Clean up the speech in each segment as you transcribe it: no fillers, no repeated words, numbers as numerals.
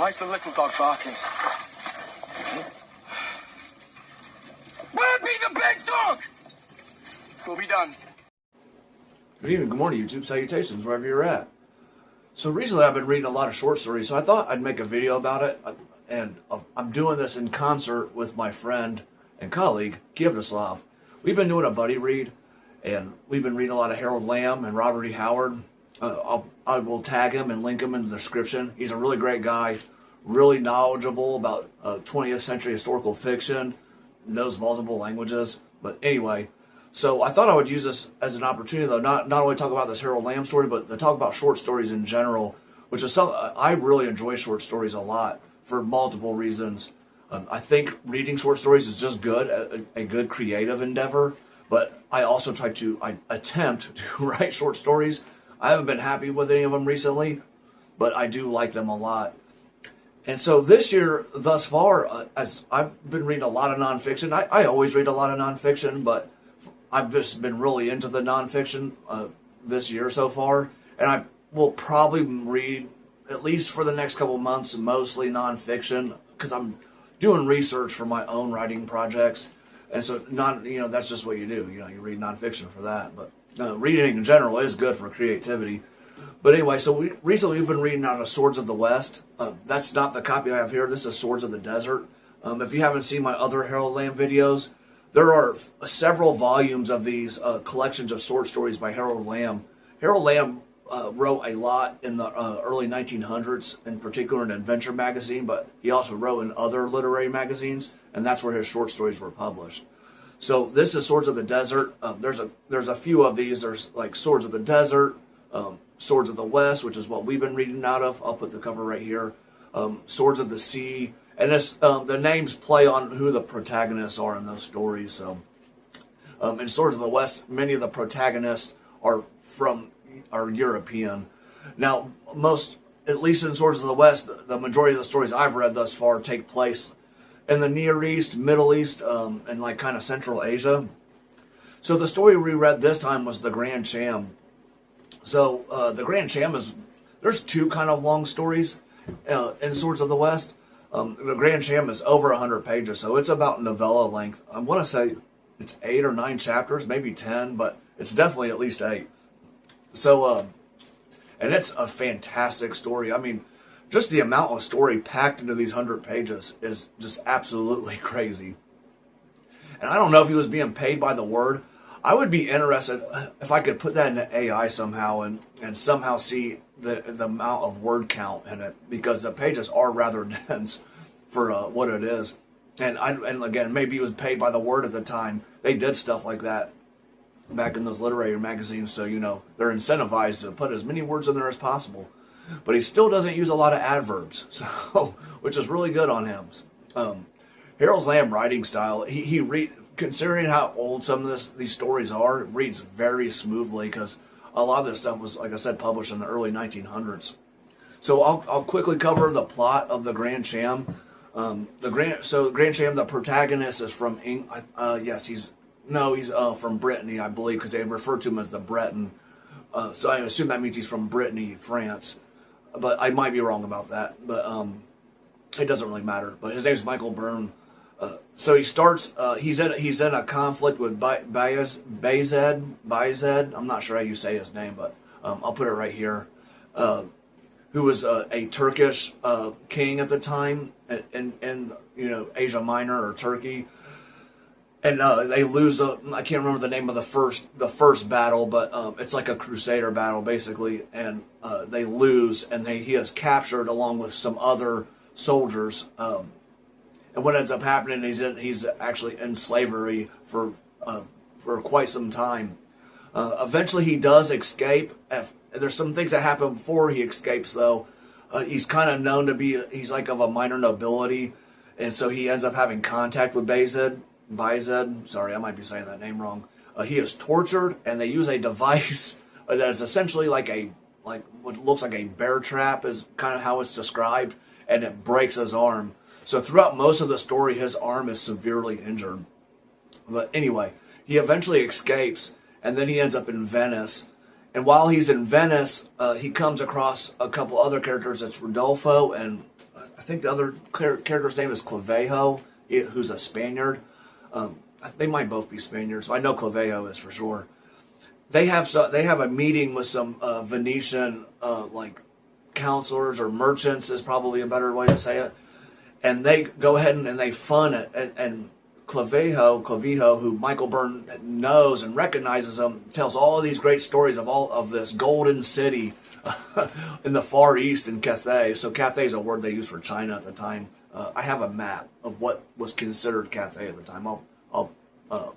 Why's the little dog barking? Where be the big dog? We'll be done. Good evening, good morning, YouTube. Salutations, wherever you're at. So recently I've been reading a lot of short stories, so I thought I'd make a video about it. And I'm doing this in concert with my friend and colleague, Kivdislav. We've been doing a buddy read, and we've been reading a lot of Harold Lamb and Robert E. Howard. I will tag him and link him in the description. He's a really great guy, really knowledgeable about 20th century historical fiction, knows multiple languages. But anyway, so I thought I would use this as an opportunity, though, not only talk about this Harold Lamb story, but to talk about short stories in general, which is something I really enjoy short stories a lot for multiple reasons. I think reading short stories is just good, a good creative endeavor, but I also I attempt to write short stories. I haven't been happy with any of them recently, but I do like them a lot. And so this year, thus far, as I've been reading a lot of nonfiction. I always read a lot of nonfiction, but I've just been really into the nonfiction this year so far. And I will probably read, at least for the next couple of months, mostly nonfiction, because I'm doing research for my own writing projects. And so, that's just what you do. You read nonfiction for that. But reading in general is good for creativity. But anyway, so recently we've been reading out of Swords of the West. That's not the copy I have here. This is Swords of the Desert. If you haven't seen my other Harold Lamb videos, there are several volumes of these collections of short stories by Harold Lamb. Harold Lamb wrote a lot in the early 1900s, in particular in Adventure magazine, but he also wrote in other literary magazines, and that's where his short stories were published. So this is Swords of the Desert. There's a few of these. There's like Swords of the Desert, Swords of the West, which is what we've been reading out of. I'll put the cover right here. Swords of the Sea. And this, the names play on who the protagonists are in those stories. So, in Swords of the West, many of the protagonists are European. Now, at least in Swords of the West, the majority of the stories I've read thus far take place in the Near East, Middle East, and like kind of Central Asia. So the story we read this time was the Grand Cham. So the Grand Cham there's two kind of long stories in Swords of the West. The Grand Cham is over 100 pages, so it's about novella length. I want to say it's 8 or 9 chapters, maybe 10, but it's definitely at least 8. So, and it's a fantastic story. I mean, just the amount of story packed into these 100 pages is just absolutely crazy. And I don't know if he was being paid by the word. I would be interested if I could put that into AI somehow and somehow see the amount of word count in it, because the pages are rather dense for what it is. And again, maybe he was paid by the word at the time. They did stuff like that back in those literary magazines, so they're incentivized to put as many words in there as possible. But he still doesn't use a lot of adverbs, so which is really good on him. Harold Lamb writing style, considering how old some of these stories are, it reads very smoothly, because a lot of this stuff was, like I said, published in the early 1900s. So I'll quickly cover the plot of the Grand Cham. The Grand Cham, the protagonist is from England. He's from Brittany, I believe, because they refer to him as the Breton. So I assume that means he's from Brittany, France. But I might be wrong about that. But it doesn't really matter. But his name's Michael Byrne. So he starts. He's in a conflict with Bayezid. I'm not sure how you say his name, but I'll put it right here. Who was a Turkish king at the time in Asia Minor or Turkey, and they lose. I can't remember the name of the first battle, but it's like a crusader battle basically, and they lose, and he is captured along with some other soldiers. And what ends up happening is he's actually in slavery for quite some time. Eventually, he does escape. There's some things that happen before he escapes, though. He's kind of known to be, he's like of a minor nobility, and so he ends up having contact with Bayezid. Sorry, I might be saying that name wrong. He is tortured, and they use a device that is essentially like what looks like a bear trap, is kind of how it's described, and it breaks his arm. So throughout most of the story, his arm is severely injured. But anyway, he eventually escapes, and then he ends up in Venice. And while he's in Venice, he comes across a couple other characters. It's Rodolfo and I think the other character's name is Clavejo, who's a Spaniard. They might both be Spaniards. I know Clavejo is for sure. They have a meeting with some Venetian like counselors or merchants is probably a better way to say it, and they go ahead and they fund it. And Clavijo, who Michael Byrne knows and recognizes him, tells all of these great stories of all of this golden city in the Far East in Cathay. So Cathay is a word they used for China at the time. I have a map of what was considered Cathay at the time. I'll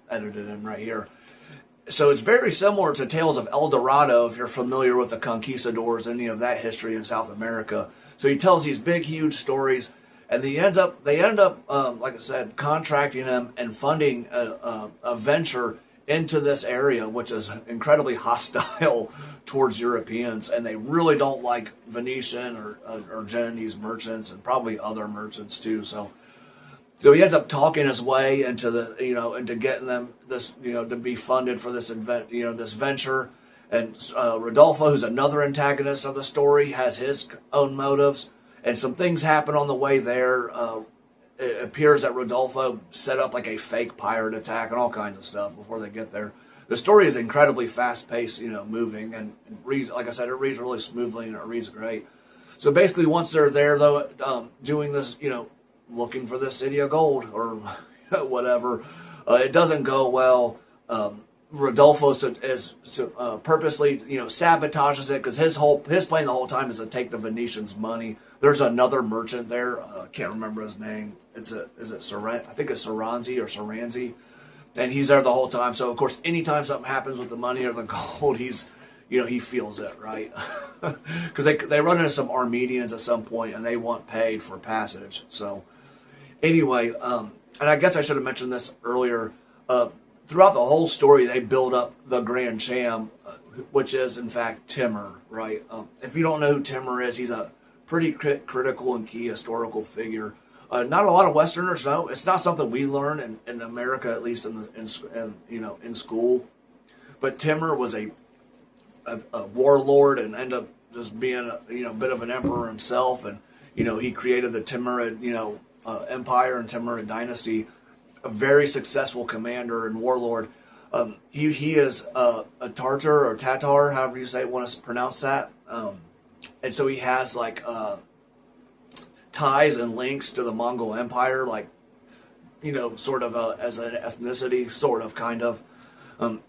edit it in right here. So it's very similar to Tales of El Dorado, if you're familiar with the conquistadors, any of that history in South America. So he tells these big, huge stories, and they end up, like I said, contracting him and funding a venture into this area, which is incredibly hostile towards Europeans, and they really don't like Venetian or Genoese merchants, and probably other merchants too. So he ends up talking his way into into getting them this, to be funded for this this venture. And Rodolfo, who's another antagonist of the story, has his own motives, and some things happen on the way there. It appears that Rodolfo set up like a fake pirate attack and all kinds of stuff before they get there. The story is incredibly fast-paced, moving, and reads, like I said, it reads really smoothly and it reads great. So basically, once they're there, though, doing this, looking for the city of gold or whatever, it doesn't go well. Rodolfo is purposely, sabotages it because his plan the whole time is to take the Venetians' money. There's another merchant there. Can't remember his name. I think it's Saranzi or Saranzi, and he's there the whole time. So of course, anytime something happens with the money or the gold, he feels it, right? Because they run into some Armenians at some point, and they want paid for passage. So anyway, and I guess I should have mentioned this earlier. Throughout the whole story, they build up the Grand Cham, which is, in fact, Timur, right? If you don't know who Timur is, he's a pretty critical and key historical figure. Not a lot of Westerners know. It's not something we learn in America, at least in school. But Timur was a warlord and ended up just being a bit of an emperor himself. And, he created the Timurid, empire and Timurid dynasty. A very successful commander and warlord. He is a Tartar or Tatar, however you want to pronounce that. And so he has ties and links to the Mongol Empire, sort of as an ethnicity, sort of, kind of.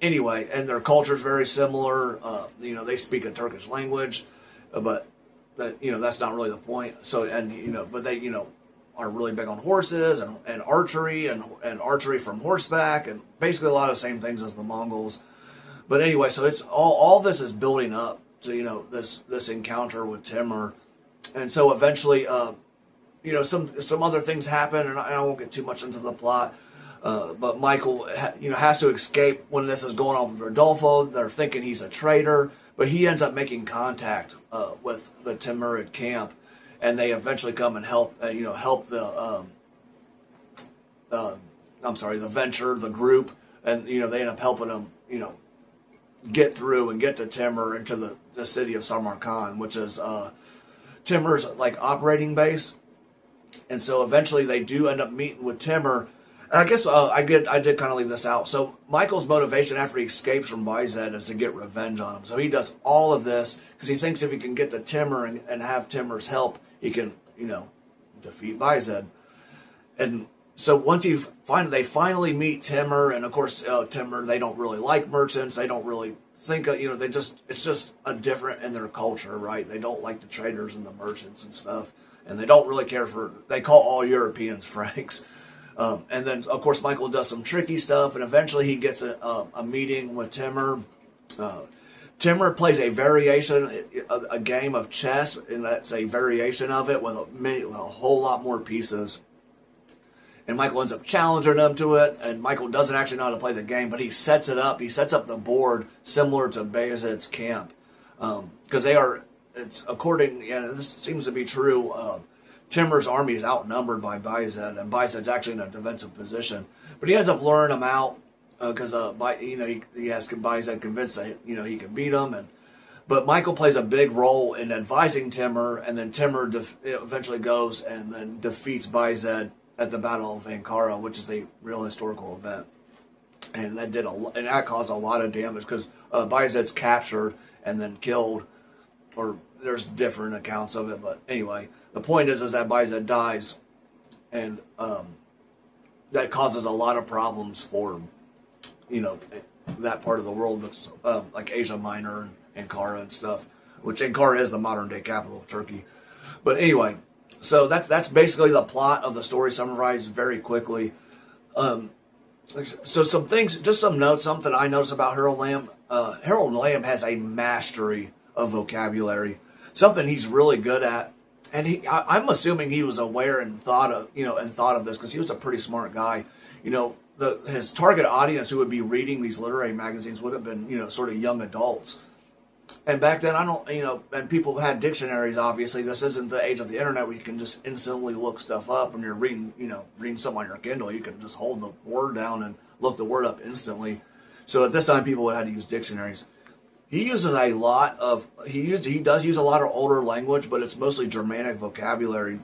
Anyway, and their culture is very similar. They speak a Turkish language, but that's not really the point. So, but they, are really big on horses and archery and archery from horseback and basically a lot of the same things as the Mongols. But anyway, so it's all this is building up to this encounter with Timur, and so eventually some other things happen, and I won't get too much into the plot. But Michael has to escape when this is going on with Rodolfo. They're thinking he's a traitor, but he ends up making contact with the Timurid camp. And they eventually come and help the venture, the group, and they end up helping them, get through and get to Timur into the city of Samarkand, which is Timur's operating base. And so eventually they do end up meeting with Timur. And I guess I did kind of leave this out. So Michael's motivation after he escapes from Bayezid is to get revenge on him. So he does all of this because he thinks if he can get to Timur and have Timur's help, he can, defeat Bayezid. And so once they finally meet Timur, and of course Timur, they don't really like merchants. They don't really think, it's just a different in their culture, right? They don't like the traders and the merchants and stuff, and they don't really care they call all Europeans Franks. And then of course Michael does some tricky stuff, and eventually he gets a meeting with Timur. Timur plays a game of chess, and that's a variation of it with a whole lot more pieces. And Michael ends up challenging him to it, and Michael doesn't actually know how to play the game, but he sets it up. He sets up the board similar to Bayezid's camp. Because this seems to be true, Timur's army is outnumbered by Bayezid, and Bayezid's actually in a defensive position. But he ends up luring him out, because he has Bayezid convinced that he can beat him, and But Michael plays a big role in advising Timur, and then Timur eventually goes and then defeats Bayezid at the Battle of Ankara, which is a real historical event. And that caused a lot of damage because Bayezid's captured and then killed, or there's different accounts of it. But anyway, the point is that Bayezid dies, and that causes a lot of problems for, that part of the world, like Asia Minor and Ankara and stuff, which Ankara is the modern day capital of Turkey. But anyway, so that's basically the plot of the story summarized very quickly. So some things, just some notes, something I noticed about Harold Lamb. Harold Lamb has a mastery of vocabulary, something he's really good at. And I'm assuming he was aware and thought of this because he was a pretty smart guy. His target audience who would be reading these literary magazines would have been, sort of young adults. And back then, and people had dictionaries, obviously. This isn't the age of the internet where you can just instantly look stuff up. When you're reading something on your Kindle, you can just hold the word down and look the word up instantly. So at this time, people would have to use dictionaries. He does use a lot of older language, but it's mostly Germanic vocabulary.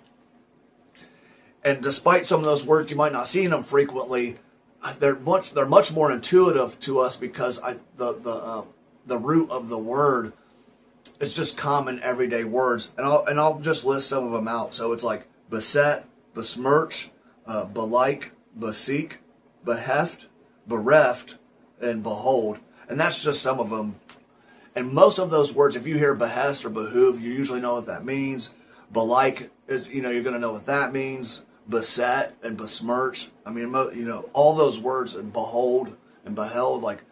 And despite some of those words you might not see in them frequently, they're much more intuitive to us because the root of the word is just common everyday words, and I'll just list some of them out. So it's like beset, besmirch, belike, beseek, beheft, bereft, and behold, and that's just some of them. And most of those words, if you hear behest or behoove, you usually know what that means. Belike is, you're going to know what that means. Beset and besmirch, all those words, and behold and beheld, like,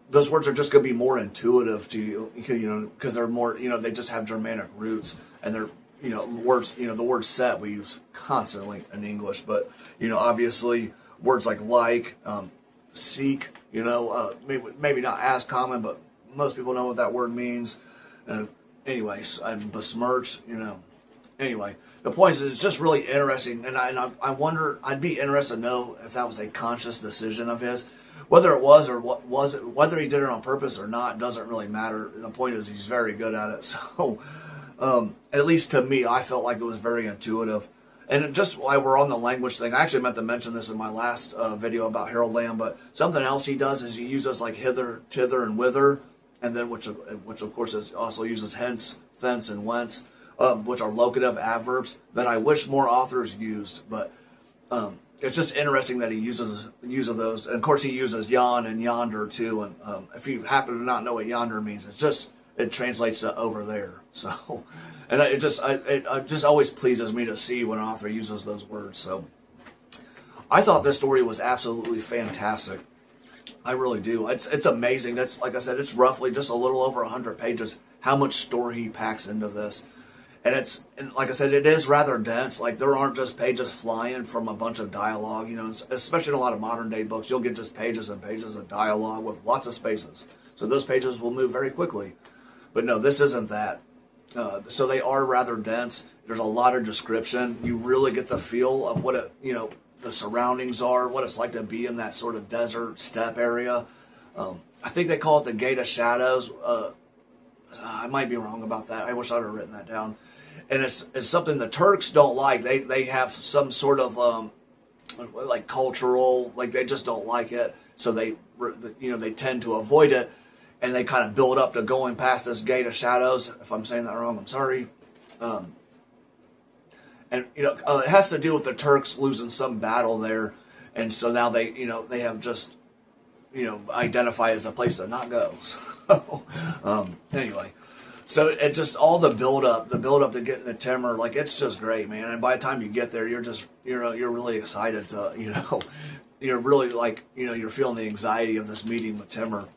those words are just going to be more intuitive to you, because they're more, they just have Germanic roots, and they're, words, the word set we use constantly in English, but, obviously words like, seek, maybe not as common, but most people know what that word means. Anyways, and besmirch, Anyway, the point is, it's just really interesting, and I wonder, I'd be interested to know if that was a conscious decision of his. Whether it was or what was it, whether he did it on purpose or not, doesn't really matter. The point is, he's very good at it. So, at least to me, I felt like it was very intuitive. And just while we're on the language thing, I actually meant to mention this in my last video about Harold Lamb, but something else he does is he uses like hither, tither, and whither, and then which of course also uses hence, thence, and whence, which are locative adverbs that I wish more authors used, but it's just interesting that he uses those. And of course, he uses yon and yonder too. And if you happen to not know what yonder means, it translates to over there. So, and it just always pleases me to see when an author uses those words. So, I thought this story was absolutely fantastic. I really do. It's amazing. That's, like I said, it's roughly just a little over 100 pages. How much story he packs into this. And like I said, it is rather dense. Like, there aren't just pages flying from a bunch of dialogue, especially in a lot of modern day books. You'll get just pages and pages of dialogue with lots of spaces. So those pages will move very quickly. But no, this isn't that. So they are rather dense. There's a lot of description. You really get the feel of what the surroundings are, what it's like to be in that sort of desert steppe area. I think they call it the Gate of Shadows. I might be wrong about that. I wish I'd have written that down. And it's something the Turks don't like. They have some sort of like cultural, like they just don't like it. So they tend to avoid it, and they kind of build up to going past this Gate of Shadows. If I'm saying that wrong, I'm sorry. And it has to do with the Turks losing some battle there, and so now they have just identify as a place to not go. So, anyway. So it's just all the build up to getting to Timur, like, it's just great, man. And by the time you get there, you're just, you're really excited to, you're really like, you're feeling the anxiety of this meeting with Timur.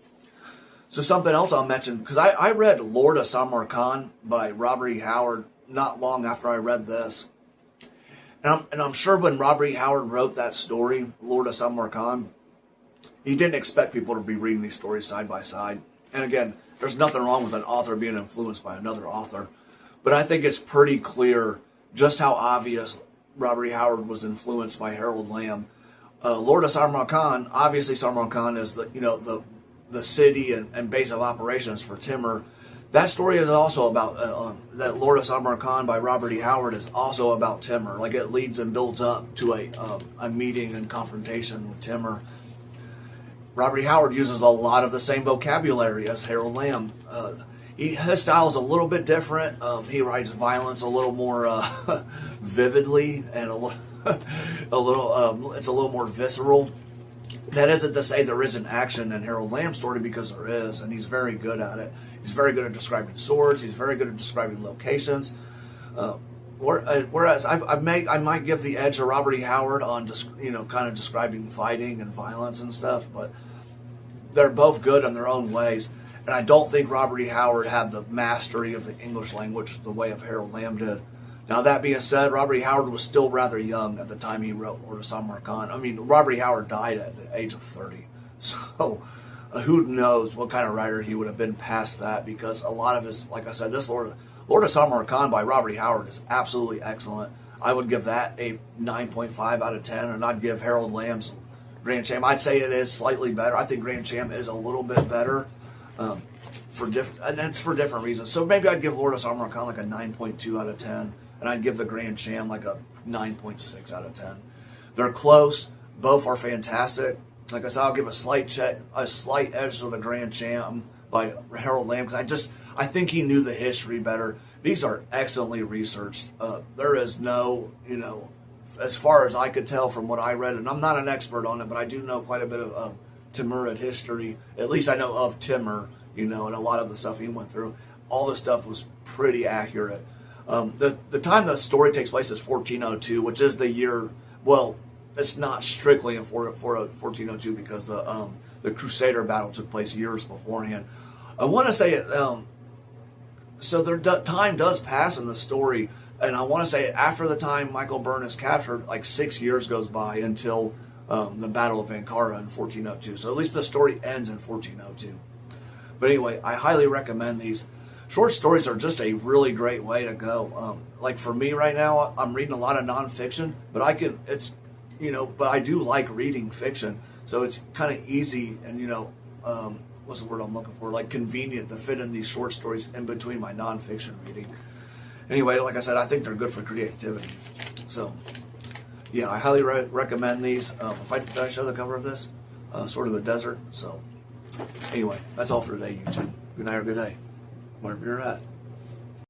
So something else I'll mention, because I read Lord of Samarkand by Robert E. Howard not long after I read this. And I'm sure when Robert E. Howard wrote that story, Lord of Samarkand, he didn't expect people to be reading these stories side by side. And again, there's nothing wrong with an author being influenced by another author. But I think it's pretty clear just how obvious Robert E. Howard was influenced by Harold Lamb. Lord of Samarkand, obviously Samarkand is the city and base of operations for Timur. That story is also about that Lord of Samarkand by Robert E. Howard is also about Timur. Like it leads and builds up to a meeting and confrontation with Timur. Robert E. Howard uses a lot of the same vocabulary as Harold Lamb. His style is a little bit different. He writes violence a little more vividly and it's a little more visceral. That isn't to say there isn't action in Harold Lamb's story, because there is, and he's very good at it. He's very good at describing swords. He's very good at describing locations. Whereas I might give the edge to Robert E. Howard on kind of describing fighting and violence and stuff, but they're both good in their own ways. And I don't think Robert E. Howard had the mastery of the English language the way of Harold Lamb did. Now, that being said, Robert E. Howard was still rather young at the time he wrote Lord of Samarkand. I mean, Robert E. Howard died at the age of 30. So, who knows what kind of writer he would have been past that, because a lot of his, like I said, this Lord of Samarkand by Robert E. Howard is absolutely excellent. I would give that a 9.5 out of 10, and I'd give Harold Lamb's Grand Cham, I'd say it is slightly better. I think Grand Cham is a little bit better. And it's for different reasons. So maybe I'd give Lord of Samarkand like a 9.2 out of 10. And I'd give the Grand Cham like a 9.6 out of 10. They're close. Both are fantastic. Like I said, I'll give a slight edge to the Grand Cham by Harold Lamb, because I think he knew the history better. These are excellently researched. There is no, as far as I could tell from what I read, and I'm not an expert on it, but I do know quite a bit of Timurid history. At least I know of Timur, and a lot of the stuff he went through. All the stuff was pretty accurate. The time the story takes place is 1402, which is the year. Well, it's not strictly in 1402, because the Crusader battle took place years beforehand. I want to say it. So time does pass in the story, and I want to say after the time Michael Byrne is captured, like 6 years goes by until the Battle of Ankara in 1402. So at least the story ends in 1402. But anyway, I highly recommend these. Short stories are just a really great way to go. Like for me right now, I'm reading a lot of nonfiction, but but I do like reading fiction. So it's kind of easy and, what's the word I'm looking for? Like convenient to fit in these short stories in between my nonfiction reading. Anyway, like I said, I think they're good for creativity. So, yeah, I highly recommend these. Did I show the cover of this? Sort of the desert. So, anyway, that's all for today, YouTube. Good night or good day, wherever you're at.